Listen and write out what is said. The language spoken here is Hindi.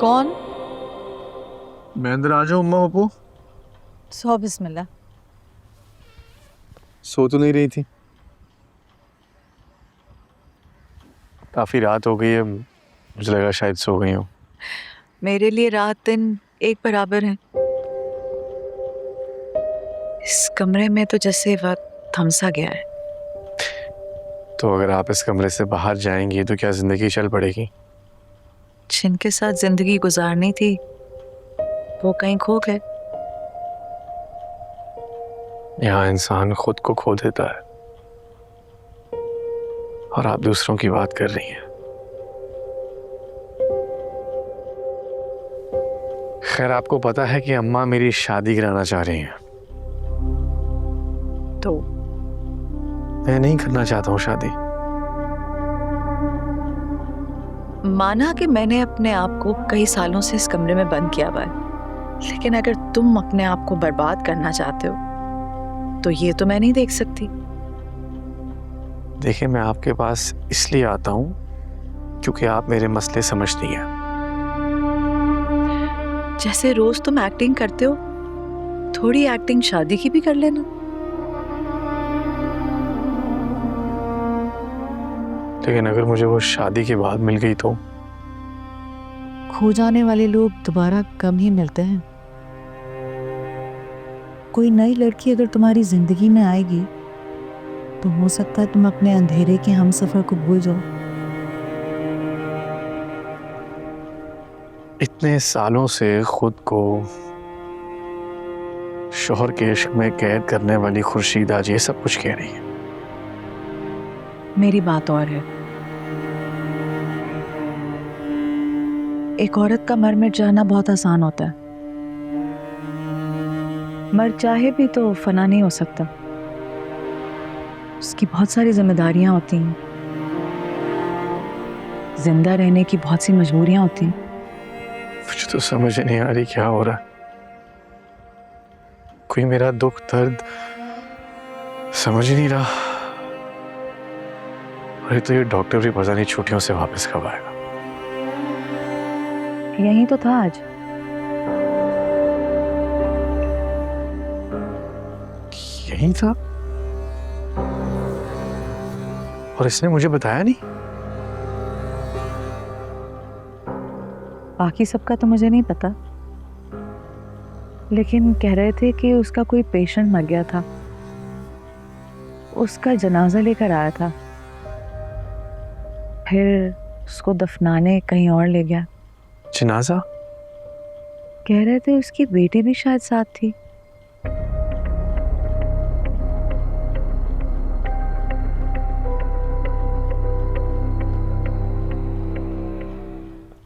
कौन? मैं अंदर आ जाऊं अम्मा पप्पू? सो बिस्मिल्लाह। सो तो नहीं रही थी? काफी रात हो गई है, मुझे लगा शायद सो गई हूँ। मेरे लिए रात दिन एक बराबर है। इस कमरे में तो जैसे वक्त थम सा गया है। तो अगर आप इस कमरे से बाहर जाएंगी तो क्या जिंदगी चल पड़ेगी? जिनके साथ जिंदगी गुजारनी थी वो कहीं खो गए। यहाँ इंसान खुद को खो देता है और आप दूसरों की बात कर रही हैं। खैर, आपको पता है कि अम्मा मेरी शादी कराना चाह रही हैं। तो मैं नहीं करना चाहता हूँ शादी। माना कि मैंने अपने आप को कई सालों से इस कमरे में बंद किया हुआ है, लेकिन अगर तुम अपने आप को बर्बाद करना चाहते हो तो ये तो मैं नहीं देख सकती। देखिए, मैं आपके पास इसलिए आता हूँ क्योंकि आप मेरे मसले समझती हैं। जैसे रोज तुम एक्टिंग करते हो, थोड़ी एक्टिंग शादी की भी कर लेना। लेकिन अगर मुझे वो शादी के बाद मिल गई तो? खो जाने वाले लोग दोबारा कम ही मिलते हैं। कोई नई लड़की अगर तुम्हारी जिंदगी में आएगी तो हो सकता है तुम अपने अंधेरे के हमसफर को भूल जाओ। इतने सालों से खुद को शोहर के इश्क में कैद करने वाली खुर्शीद आज ये सब कुछ कह रही है। मेरी बात और है। एक औरत का मर मिट जाना बहुत आसान होता है, मर चाहे भी तो फना नहीं हो सकता। उसकी बहुत सारी जिम्मेदारियां होती हैं, जिंदा रहने की बहुत सी मजबूरियां होती हैं। मुझे तो समझ नहीं आ रही क्या हो रहा है। कोई मेरा दुख दर्द समझ ही नहीं रहा। अरे तो ये डॉक्टर भी पता नहीं छुट्टियों से वापस कब आएगा। यही तो था आज। यही था? और इसने मुझे बताया नहीं? बाकी सबका तो मुझे नहीं पता, लेकिन कह रहे थे कि उसका कोई पेशेंट मर गया था, उसका जनाजा लेकर आया था, फिर उसको दफनाने कहीं और ले गया। जनाजा? कह रहे थे उसकी बेटी भी शायद साथ थी।